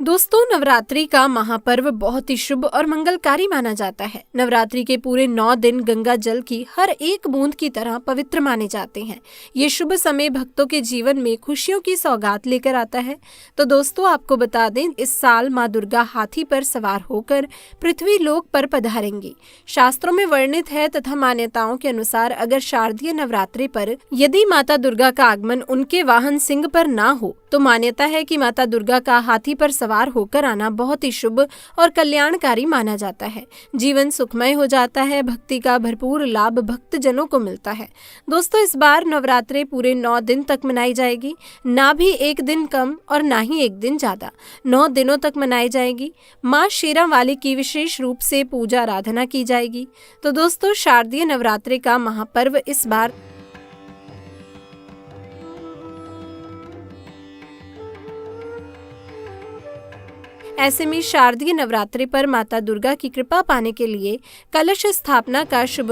दोस्तों, नवरात्रि का महापर्व बहुत ही शुभ और मंगलकारी माना जाता है। नवरात्रि के पूरे 9 दिन गंगा जल की हर एक बूंद की तरह पवित्र माने जाते हैं। ये शुभ समय भक्तों के जीवन में खुशियों की सौगात लेकर आता है। तो दोस्तों, आपको बता दें, इस साल माँ दुर्गा हाथी पर सवार होकर पृथ्वी लोक पर पधारेंगी। शास्त्रों में वर्णित है तथा मान्यताओं के अनुसार अगर शारदीय नवरात्रि पर यदि माता दुर्गा का आगमन उनके वाहन सिंह पर ना हो तो मान्यता है कि माता दुर्गा का हाथी पर सवार होकर आना बहुत ही शुभ और कल्याणकारी माना जाता है। जीवन सुखमय हो जाता है, भक्ति का भरपूर लाभ भक्तजनों को मिलता है। दोस्तों, इस बार नवरात्रि पूरे 9 दिन तक मनाई जाएगी, ना भी एक दिन कम और ना ही एक दिन ज्यादा। 9 दिनों तक मनाई जाएगी। माँ शेरावाली की विशेष रूप से पूजा आराधना की जाएगी। तो दोस्तों, शारदीय नवरात्रि का महापर्व इस बार ऐसे में शारदीय नवरात्रि पर माता दुर्गा की कृपा पाने के लिए कलश स्थापना का शुभ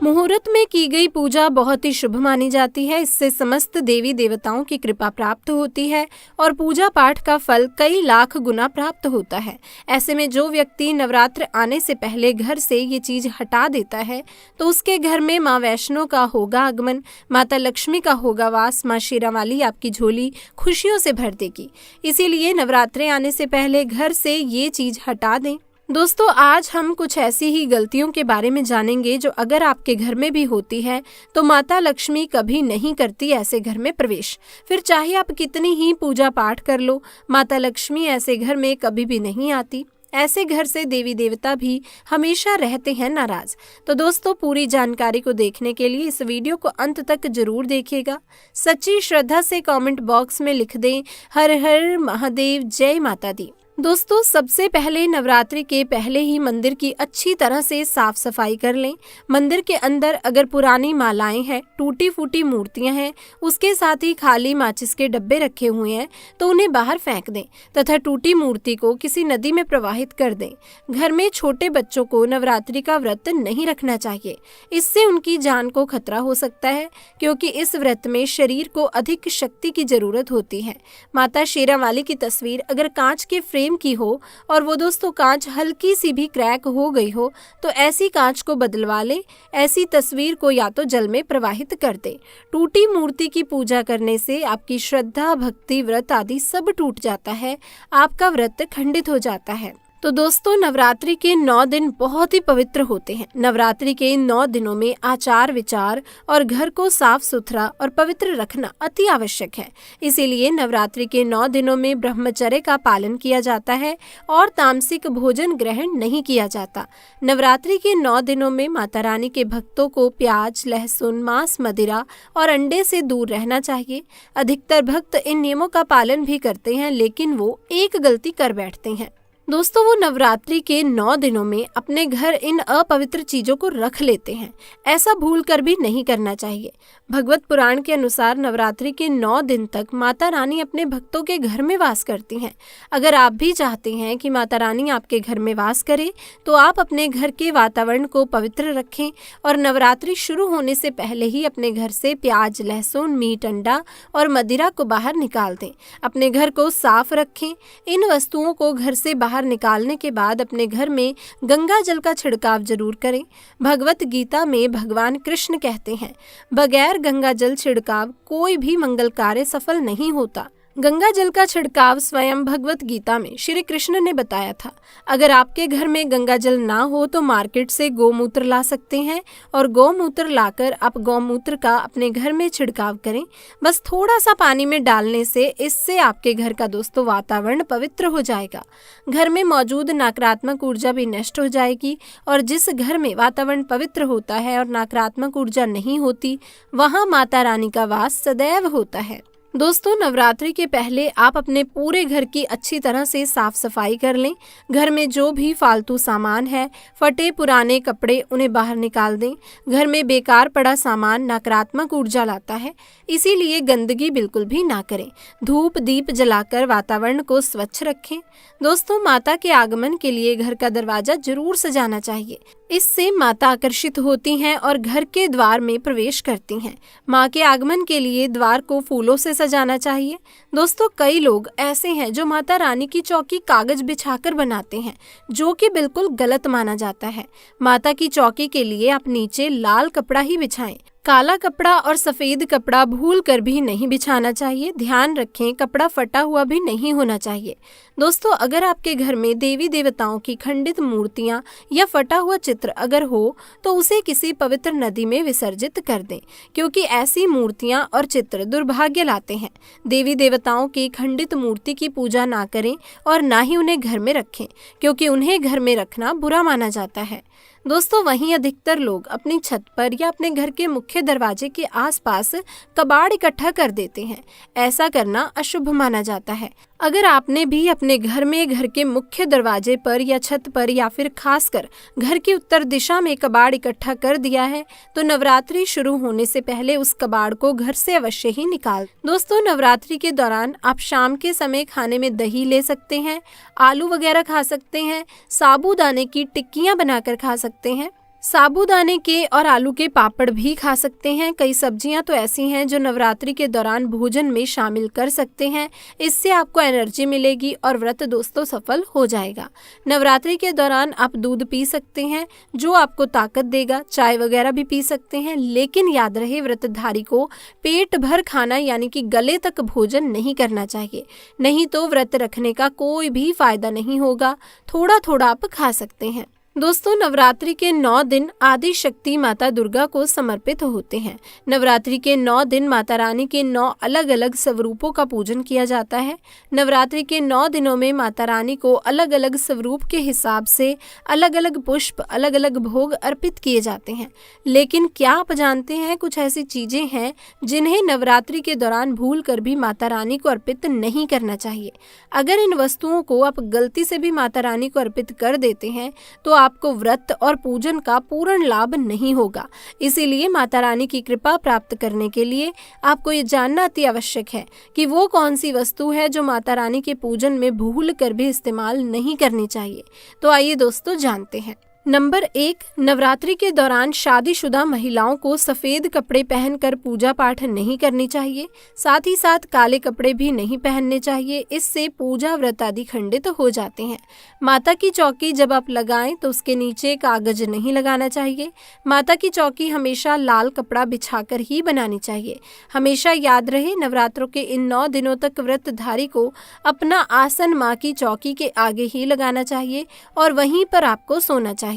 मुहूर्त में की गई पूजा बहुत ही शुभ मानी जाती है। इससे समस्त देवी देवताओं की कृपा प्राप्त होती है और पूजा पाठ का फल कई लाख गुना प्राप्त होता है। ऐसे में जो व्यक्ति नवरात्र आने से पहले घर से ये चीज हटा देता है तो उसके घर में माँ वैष्णो का होगा आगमन, माता लक्ष्मी का होगा वास, माँ शेरावाली आपकी झोली खुशियों से भर देगी। इसीलिए नवरात्रे आने से पहले घर से ये चीज हटा दें। दोस्तों, आज हम कुछ ऐसी ही गलतियों के बारे में जानेंगे जो अगर आपके घर में भी होती है तो माता लक्ष्मी कभी नहीं करती ऐसे घर में प्रवेश। फिर चाहे आप कितनी ही पूजा पाठ कर लो, माता लक्ष्मी ऐसे घर में कभी भी नहीं आती। ऐसे घर से देवी देवता भी हमेशा रहते हैं नाराज। तो दोस्तों, पूरी जानकारी को देखने के लिए इस वीडियो को अंत तक जरूर देखिएगा। सच्ची श्रद्धा से कमेंट बॉक्स में लिख दें हर हर महादेव, जय माता दी। दोस्तों, सबसे पहले नवरात्रि के पहले ही मंदिर की अच्छी तरह से साफ सफाई कर लें। मंदिर के अंदर अगर पुरानी मालाएं हैं, टूटी फूटी मूर्तियां हैं, उसके साथ ही खाली माचिस के डब्बे रखे हुए हैं तो उन्हें बाहर फेंक दें तथा टूटी मूर्ति को किसी नदी में प्रवाहित कर दें। घर में छोटे बच्चों को नवरात्रि का व्रत नहीं रखना चाहिए। इससे उनकी जान को खतरा हो सकता है, क्योंकि इस व्रत में शरीर को अधिक शक्ति की जरूरत होती है। माता शेरावाली की तस्वीर अगर कांच के फ्रेम की हो और वो दोस्तों कांच हल्की सी भी क्रैक हो गई हो तो ऐसी कांच को बदलवा ले। ऐसी तस्वीर को या तो जल में प्रवाहित कर दे। टूटी मूर्ति की पूजा करने से आपकी श्रद्धा, भक्ति, व्रत आदि सब टूट जाता है, आपका व्रत खंडित हो जाता है। तो दोस्तों, नवरात्रि के 9 दिन बहुत ही पवित्र होते हैं। नवरात्रि के इन 9 दिनों में आचार विचार और घर को साफ सुथरा और पवित्र रखना अति आवश्यक है। इसीलिए नवरात्रि के 9 दिनों में ब्रह्मचर्य का पालन किया जाता है और तामसिक भोजन ग्रहण नहीं किया जाता। नवरात्रि के 9 दिनों में माता रानी के भक्तों को प्याज, लहसुन, मांस, मदिरा और अंडे से दूर रहना चाहिए। अधिकतर भक्त इन नियमों का पालन भी करते हैं, लेकिन वो एक गलती कर बैठते हैं। दोस्तों, वो नवरात्रि के 9 दिनों में अपने घर इन अपवित्र चीजों को रख लेते हैं। ऐसा भूलकर भी नहीं करना चाहिए। भगवत पुराण के अनुसार नवरात्रि के 9 दिन तक माता रानी अपने भक्तों के घर में वास करती हैं। अगर आप भी चाहते हैं कि माता रानी आपके घर में वास करे तो आप अपने घर के वातावरण को पवित्र रखें और नवरात्रि शुरू होने से पहले ही अपने घर से प्याज, लहसुन, मीट, अंडा और मदिरा को बाहर निकाल दें। अपने घर को साफ रखें। इन वस्तुओं को घर से बाहर निकालने के बाद अपने घर में गंगा जल का छिड़काव जरूर करें। भगवत गीता में भगवान कृष्ण कहते हैं, बगैर गंगा जल छिड़काव कोई भी मंगल कार्य सफल नहीं होता। गंगा जल का छिड़काव स्वयं भगवत गीता में श्री कृष्ण ने बताया था। अगर आपके घर में गंगा जल ना हो तो मार्केट से गौमूत्र ला सकते हैं और गौमूत्र लाकर आप गौमूत्र का अपने घर में छिड़काव करें। बस थोड़ा सा पानी में डालने से इससे आपके घर का दोस्तों वातावरण पवित्र हो जाएगा। घर में मौजूद नकारात्मक ऊर्जा भी नष्ट हो जाएगी और जिस घर में वातावरण पवित्र होता है और नकारात्मक ऊर्जा नहीं होती, वहाँ माता रानी का वास सदैव होता है। दोस्तों, नवरात्रि के पहले आप अपने पूरे घर की अच्छी तरह से साफ सफाई कर लें। घर में जो भी फालतू सामान है, फटे पुराने कपड़े, उन्हें बाहर निकाल दें। घर में बेकार पड़ा सामान नकारात्मक ऊर्जा लाता है, इसीलिए गंदगी बिल्कुल भी ना करें। धूप दीप जलाकर वातावरण को स्वच्छ रखें। दोस्तों, माता के आगमन के लिए घर का दरवाजा जरूर सजाना चाहिए। इससे माता आकर्षित होती हैं और घर के द्वार में प्रवेश करती हैं। माँ के आगमन के लिए द्वार को फूलों से सजाना चाहिए। दोस्तों, कई लोग ऐसे हैं जो माता रानी की चौकी कागज बिछाकर बनाते हैं, जो कि बिल्कुल गलत माना जाता है। माता की चौकी के लिए आप नीचे लाल कपड़ा ही बिछाएं। काला कपड़ा और सफेद कपड़ा भूल कर भी नहीं बिछाना चाहिए। ध्यान रखें, कपड़ा फटा हुआ भी नहीं होना चाहिए। दोस्तों, अगर आपके घर में देवी देवताओं की खंडित मूर्तियां या फटा हुआ चित्र अगर हो तो उसे किसी पवित्र नदी में विसर्जित कर दें, क्योंकि ऐसी मूर्तियां और चित्र दुर्भाग्य लाते हैं। देवी देवताओं की खंडित मूर्ति की पूजा ना करें और ना ही उन्हें घर में रखें, क्योंकि उन्हें घर में रखना बुरा माना जाता है। दोस्तों, वहीं अधिकतर लोग अपनी छत पर या अपने घर के मुख्य दरवाजे के आसपास कबाड़ इकट्ठा कर देते हैं। ऐसा करना अशुभ माना जाता है। अगर आपने भी अपने घर में घर के मुख्य दरवाजे पर या छत पर या फिर खासकर घर की उत्तर दिशा में कबाड़ इकट्ठा कर दिया है तो नवरात्रि शुरू होने से पहले उस कबाड़ को घर से अवश्य ही निकाल। दोस्तों, नवरात्रि के दौरान आप शाम के समय खाने में दही ले सकते हैं, आलू वगैरह खा सकते हैं, साबूदाने की टिक्कियां बनाकर खा सकते हैं, साबूदाने के और आलू के पापड़ भी खा सकते हैं। कई सब्जियां तो ऐसी हैं जो नवरात्रि के दौरान भोजन में शामिल कर सकते हैं। इससे आपको एनर्जी मिलेगी और व्रत दोस्तों सफल हो जाएगा। नवरात्रि के दौरान आप दूध पी सकते हैं जो आपको ताकत देगा। चाय वगैरह भी पी सकते हैं, लेकिन याद रहे व्रतधारी को पेट भर खाना यानी कि गले तक भोजन नहीं करना चाहिए, नहीं तो व्रत रखने का कोई भी फायदा नहीं होगा। थोड़ा थोड़ा आप खा सकते हैं। दोस्तों, नवरात्रि के 9 दिन आदि शक्ति माता दुर्गा को समर्पित होते हैं। नवरात्रि के 9 दिन माता रानी के 9 अलग अलग स्वरूपों का पूजन किया जाता है। नवरात्रि के 9 दिनों में माता रानी को अलग अलग स्वरूप के हिसाब से अलग अलग पुष्प, अलग अलग भोग अर्पित किए जाते हैं। लेकिन क्या आप जानते हैं, कुछ ऐसी चीजें हैं जिन्हें नवरात्रि के दौरान भूल कर भी माता रानी को अर्पित नहीं करना चाहिए। अगर इन वस्तुओं को आप गलती से भी माता रानी को अर्पित कर देते हैं तो आपको व्रत और पूजन का पूर्ण लाभ नहीं होगा। इसीलिए माता रानी की कृपा प्राप्त करने के लिए आपको ये जानना अति आवश्यक है कि वो कौन सी वस्तु है जो माता रानी के पूजन में भूल कर भी इस्तेमाल नहीं करनी चाहिए। तो आइए दोस्तों जानते हैं। नंबर 1, नवरात्रि के दौरान शादीशुदा महिलाओं को सफेद कपड़े पहनकर पूजा पाठ नहीं करनी चाहिए। साथ ही साथ काले कपड़े भी नहीं पहनने चाहिए, इससे पूजा व्रत आदि खंडित हो जाते हैं। माता की चौकी जब आप लगाएं तो उसके नीचे कागज नहीं लगाना चाहिए। माता की चौकी हमेशा लाल कपड़ा बिछाकर ही बनानी चाहिए। हमेशा याद रहे, नवरात्रों के इन 9 दिनों तक व्रतधारी को अपना आसन माँ की चौकी के आगे ही लगाना चाहिए और वहीं पर आपको सोना चाहिए।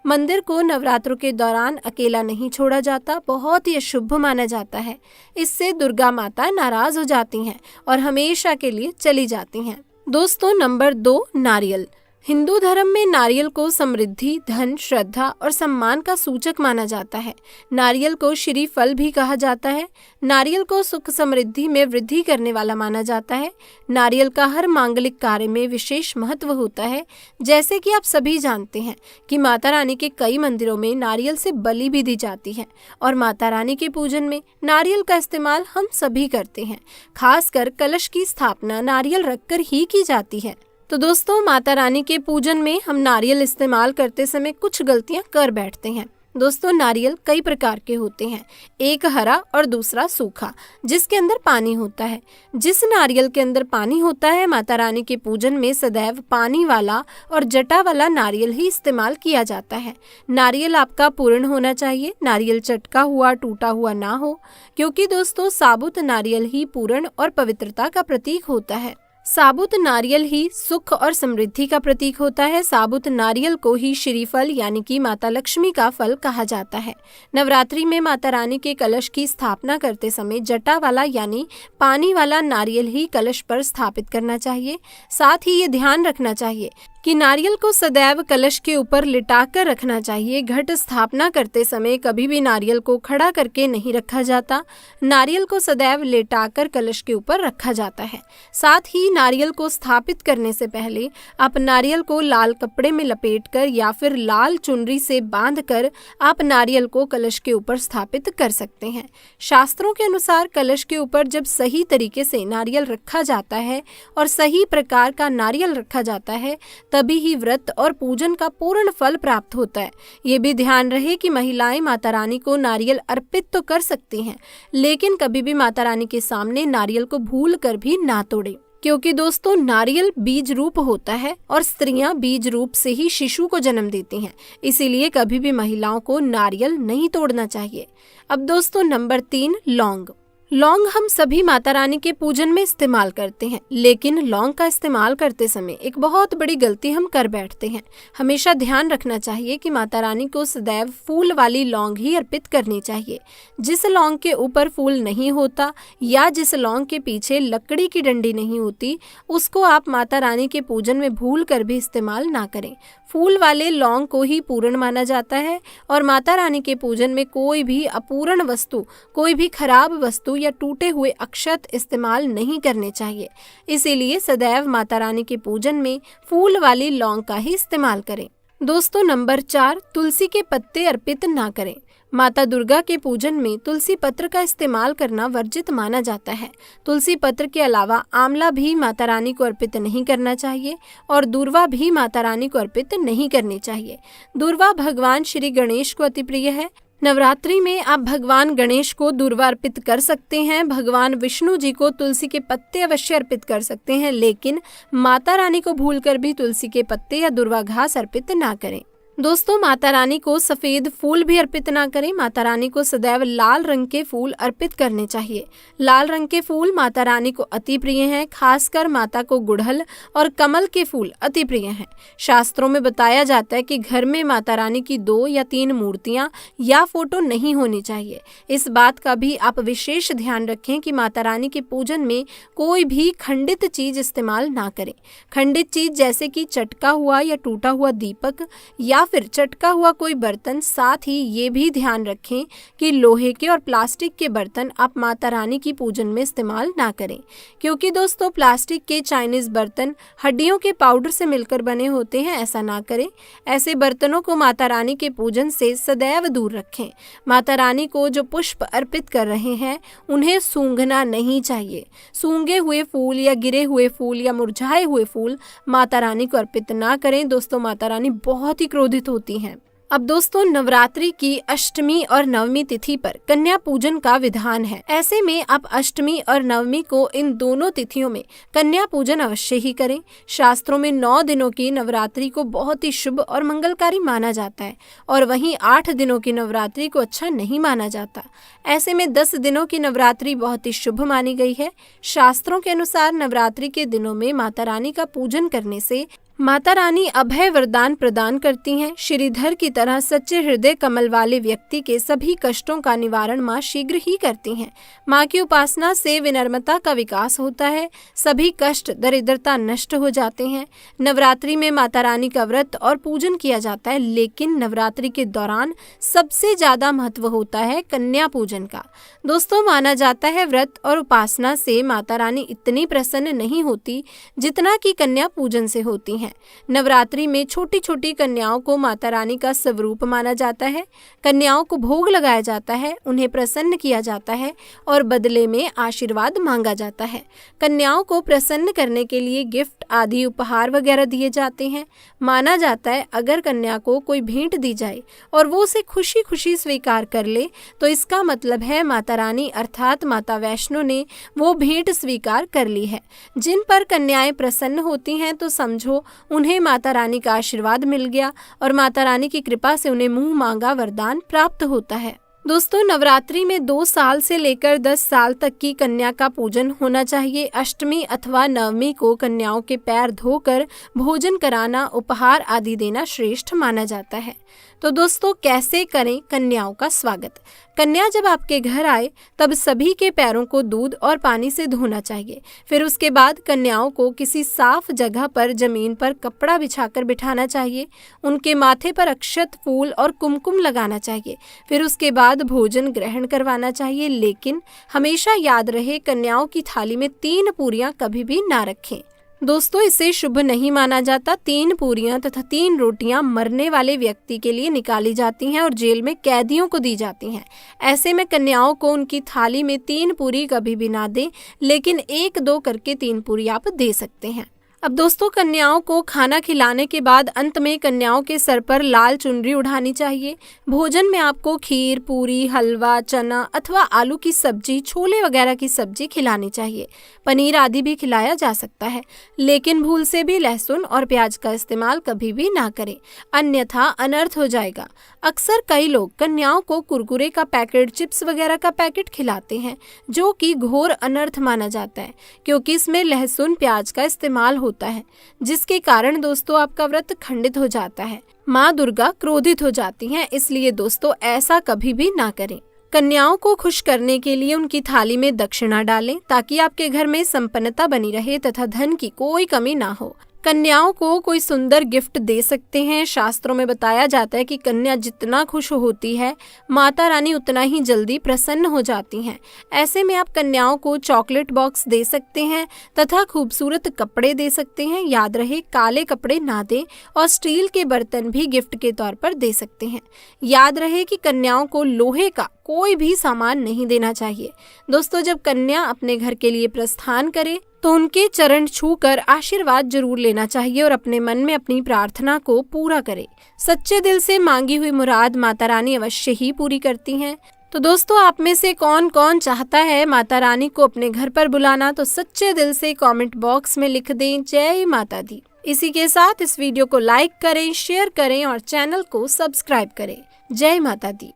मंदिर को नवरात्रों के दौरान अकेला नहीं छोड़ा जाता, बहुत ही अशुभ माना जाता है। इससे दुर्गा माता नाराज हो जाती हैं और हमेशा के लिए चली जाती हैं। दोस्तों, नंबर 2, नारियल। हिंदू धर्म में नारियल को समृद्धि, धन, श्रद्धा और सम्मान का सूचक माना जाता है। नारियल को श्री फल भी कहा जाता है। नारियल को सुख समृद्धि में वृद्धि करने वाला माना जाता है। नारियल का हर मांगलिक कार्य में विशेष महत्व होता है। जैसे कि आप सभी जानते हैं कि माता रानी के कई मंदिरों में नारियल से बलि भी दी जाती है और माता रानी के पूजन में नारियल का इस्तेमाल हम सभी करते हैं। खासकर कलश की स्थापना नारियल रखकर ही की जाती है। तो दोस्तों, माता रानी के पूजन में हम नारियल इस्तेमाल करते समय कुछ गलतियां कर बैठते हैं। दोस्तों, नारियल कई प्रकार के होते हैं, एक हरा और दूसरा सूखा, जिसके अंदर पानी होता है। जिस नारियल के अंदर पानी होता है, माता रानी के पूजन में सदैव पानी वाला और जटा वाला नारियल ही इस्तेमाल किया जाता है। नारियल आपका पूर्ण होना चाहिए, नारियल चटका हुआ, टूटा हुआ ना हो, क्योंकि दोस्तों साबुत नारियल ही पूर्ण और पवित्रता का प्रतीक होता है। साबुत नारियल ही सुख और समृद्धि का प्रतीक होता है। साबुत नारियल को ही श्रीफल यानी कि माता लक्ष्मी का फल कहा जाता है। नवरात्रि में माता रानी के कलश की स्थापना करते समय जटा वाला यानी पानी वाला नारियल ही कलश पर स्थापित करना चाहिए। साथ ही ये ध्यान रखना चाहिए कि नारियल को सदैव कलश के ऊपर लिटाकर रखना चाहिए। घट स्थापना करते समय कभी भी नारियल को खड़ा करके नहीं रखा जाता। नारियल को सदैव लेटाकर कलश के ऊपर रखा जाता है। साथ ही नारियल को स्थापित करने से पहले आप नारियल को लाल कपड़े में लपेटकर या फिर लाल चुनरी से बांधकर आप नारियल को कलश के ऊपर स्थापित कर सकते हैं। शास्त्रों के अनुसार कलश के ऊपर जब सही तरीके से नारियल रखा जाता है और सही प्रकार का नारियल रखा जाता है तभी ही व्रत और पूजन का पूर्ण फल प्राप्त होता है। ये भी ध्यान रहे कि महिलाएं माता रानी को नारियल अर्पित तो कर सकती हैं, लेकिन कभी भी माता रानी के सामने नारियल को भूल कर भी ना तोड़े, क्योंकि दोस्तों नारियल बीज रूप होता है और स्त्रियां बीज रूप से ही शिशु को जन्म देती हैं। इसीलिए कभी भी महिलाओं को नारियल नहीं तोड़ना चाहिए। अब दोस्तों नंबर 3, लौंग। लौंग हम सभी माता रानी के पूजन में इस्तेमाल करते हैं, लेकिन लौंग का इस्तेमाल करते समय एक बहुत बड़ी गलती हम कर बैठते हैं। हमेशा ध्यान रखना चाहिए कि माता रानी को सदैव फूल वाली लौंग ही अर्पित करनी चाहिए। जिस लौंग के ऊपर फूल नहीं होता या जिस लौंग के पीछे लकड़ी की डंडी नहीं होती, उसको आप माता रानी के पूजन में भूल कर भी इस्तेमाल ना करें। फूल वाले लौंग को ही पूर्ण माना जाता है और माता रानी के पूजन में कोई भी अपूर्ण वस्तु, कोई भी खराब वस्तु या टूटे हुए अक्षत इस्तेमाल नहीं करने चाहिए। इसीलिए सदैव माता रानी के पूजन में फूल वाली लौंग का ही इस्तेमाल करें। दोस्तों नंबर 4, तुलसी के पत्ते अर्पित ना करें। माता दुर्गा के पूजन में तुलसी पत्र का इस्तेमाल करना वर्जित माना जाता है। तुलसी पत्र के अलावा आंवला भी माता रानी को अर्पित नहीं करना चाहिए और दूर्वा भी माता रानी को अर्पित नहीं करनी चाहिए। दूर्वा भगवान श्री गणेश को अति प्रिय है। नवरात्रि में आप भगवान गणेश को दूर्वा अर्पित कर सकते हैं। भगवान विष्णु जी को तुलसी के पत्ते अवश्य अर्पित कर सकते हैं, लेकिन माता रानी को भूलकर भी तुलसी के पत्ते या दूर्वा घास अर्पित ना करें। दोस्तों माता रानी को सफेद फूल भी अर्पित ना करें। माता रानी को सदैव लाल रंग के फूल अर्पित करने चाहिए। लाल रंग के फूल माता रानी को अति प्रिय हैं। खासकर माता को गुड़हल और कमल के फूल अति प्रिय हैं। शास्त्रों में बताया जाता है कि घर में माता रानी की 2 या 3 मूर्तियां या फोटो नहीं होनी चाहिए। इस बात का भी आप विशेष ध्यान रखें कि माता रानी के पूजन में कोई भी खंडित चीज इस्तेमाल ना करें। खंडित चीज जैसे कि चटका हुआ या टूटा हुआ दीपक या फिर चटका हुआ कोई बर्तन। साथ ही ये भी ध्यान रखें कि लोहे के और प्लास्टिक के बर्तन आप माता रानी की पूजन में इस्तेमाल ना करें, क्योंकि दोस्तों प्लास्टिक के चाइनीज बर्तन हड्डियों के पाउडर से मिलकर बने होते हैं। ऐसा ना करें। ऐसे बर्तनों को माता रानी के पूजन से सदैव दूर रखें। माता रानी को जो पुष्प अर्पित कर रहे हैं उन्हें सूंघना नहीं चाहिए। सूंघे हुए फूल या गिरे हुए फूल या मुरझाए हुए फूल माता रानी को अर्पित ना करें। दोस्तों माता रानी बहुत ही क्रोधित होती हैं। अब दोस्तों नवरात्रि की अष्टमी और नवमी तिथि पर कन्या पूजन का विधान है। ऐसे में आप अष्टमी और नवमी को इन दोनों तिथियों में कन्या पूजन अवश्य ही करें। शास्त्रों में 9 दिनों की नवरात्रि को बहुत ही शुभ और मंगलकारी माना जाता है और वहीं 8 दिनों की नवरात्रि को अच्छा नहीं माना जाता। ऐसे में 10 दिनों की नवरात्रि बहुत ही शुभ मानी गई है। शास्त्रों के अनुसार नवरात्रि के दिनों में माता रानी का पूजन करने से माता रानी अभय वरदान प्रदान करती हैं। श्रीधर की तरह सच्चे हृदय कमल वाले व्यक्ति के सभी कष्टों का निवारण माँ शीघ्र ही करती हैं। माँ की उपासना से विनम्रता का विकास होता है। सभी कष्ट दरिद्रता नष्ट हो जाते हैं। नवरात्रि में माता रानी का व्रत और पूजन किया जाता है, लेकिन नवरात्रि के दौरान सबसे ज्यादा महत्व होता है कन्या पूजन का। दोस्तों माना जाता है व्रत और उपासना से माता रानी इतनी प्रसन्न नहीं होती जितना कि कन्या पूजन से होती हैं। नवरात्रि में छोटी छोटी कन्याओं को माता रानी का स्वरूप माना जाता है। कन्याओं को भोग लगाया जाता है, उन्हें प्रसन्न किया जाता है और बदले में आशीर्वाद मांगा जाता है। कन्याओं को प्रसन्न करने के लिए गिफ्ट आदि उपहार वगैरह दिए जाते हैं। माना जाता है अगर कन्या को कोई भेंट दी जाए और वो उसे खुशी खुशी स्वीकार कर ले तो इसका मतलब है माता रानी अर्थात माता वैष्णो ने वो भेंट स्वीकार कर ली है। जिन पर कन्याएं प्रसन्न होती हैं तो समझो उन्हें माता रानी का आशीर्वाद मिल गया और माता रानी की कृपा से उन्हें मुंह मांगा वरदान प्राप्त होता है। दोस्तों नवरात्रि में 2 साल से लेकर 10 साल तक की कन्या का पूजन होना चाहिए। अष्टमी अथवा नवमी को कन्याओं के पैर धोकर भोजन कराना, उपहार आदि देना श्रेष्ठ माना जाता है। तो दोस्तों कैसे करें कन्याओं का स्वागत? कन्या जब आपके घर आए तब सभी के पैरों को दूध और पानी से धोना चाहिए। फिर उसके बाद कन्याओं को किसी साफ जगह पर जमीन पर कपड़ा बिछाकर बिठाना चाहिए। उनके माथे पर अक्षत, फूल और कुमकुम लगाना चाहिए। फिर उसके बाद भोजन ग्रहण करवाना चाहिए, लेकिन हमेशा याद रहे कन्याओं की थाली में 3 पूरियां कभी भी ना रखें। दोस्तों इसे शुभ नहीं माना जाता। 3 पूरियां तथा 3 रोटियां मरने वाले व्यक्ति के लिए निकाली जाती हैं और जेल में कैदियों को दी जाती हैं। ऐसे में कन्याओं को उनकी थाली में 3 पूरी कभी भी ना दें, लेकिन 1-2 करके 3 पूरी आप दे सकते हैं। अब दोस्तों कन्याओं को खाना खिलाने के बाद अंत में कन्याओं के सर पर लाल चुनरी उड़ानी चाहिए। भोजन में आपको खीर, पूरी, हलवा, चना अथवा आलू की सब्जी, छोले वगैरह की सब्जी खिलानी चाहिए। पनीर आदि भी खिलाया जा सकता है, लेकिन भूल से भी लहसुन और प्याज का इस्तेमाल कभी भी ना करें, अन्यथा अनर्थ हो जाएगा। अक्सर कई लोग कन्याओं को कुरकुरे का पैकेट, चिप्स वगैरह का पैकेट खिलाते हैं, जो कि घोर अनर्थ माना जाता है, क्योंकि इसमें लहसुन प्याज का इस्तेमाल होता है, जिसके कारण दोस्तों आपका व्रत खंडित हो जाता है। माँ दुर्गा क्रोधित हो जाती हैं, इसलिए दोस्तों ऐसा कभी भी ना करें। कन्याओं को खुश करने के लिए उनकी थाली में दक्षिणा डालें, ताकि आपके घर में संपन्नता बनी रहे तथा धन की कोई कमी ना हो। कन्याओं को कोई सुंदर गिफ्ट दे सकते हैं। शास्त्रों में बताया जाता है कि कन्या जितना खुश होती है, माता रानी उतना ही जल्दी प्रसन्न हो जाती हैं। ऐसे में आप कन्याओं को चॉकलेट बॉक्स दे सकते हैं तथा खूबसूरत कपड़े दे सकते हैं। याद रहे काले कपड़े ना दें और स्टील के बर्तन भी गिफ्ट के तौर पर दे सकते हैं। याद रहे कि कन्याओं को लोहे का कोई भी सामान नहीं देना चाहिए। दोस्तों जब कन्या अपने घर के लिए प्रस्थान करे तो उनके चरण छूकर आशीर्वाद जरूर लेना चाहिए और अपने मन में अपनी प्रार्थना को पूरा करे। सच्चे दिल से मांगी हुई मुराद माता रानी अवश्य ही पूरी करती हैं। तो दोस्तों आप में से कौन कौन चाहता है माता रानी को अपने घर पर बुलाना, तो सच्चे दिल से कमेंट बॉक्स में लिख दें जय माता दी। इसी के साथ इस वीडियो को लाइक करें, शेयर करें और चैनल को सब्सक्राइब करें। जय माता दी।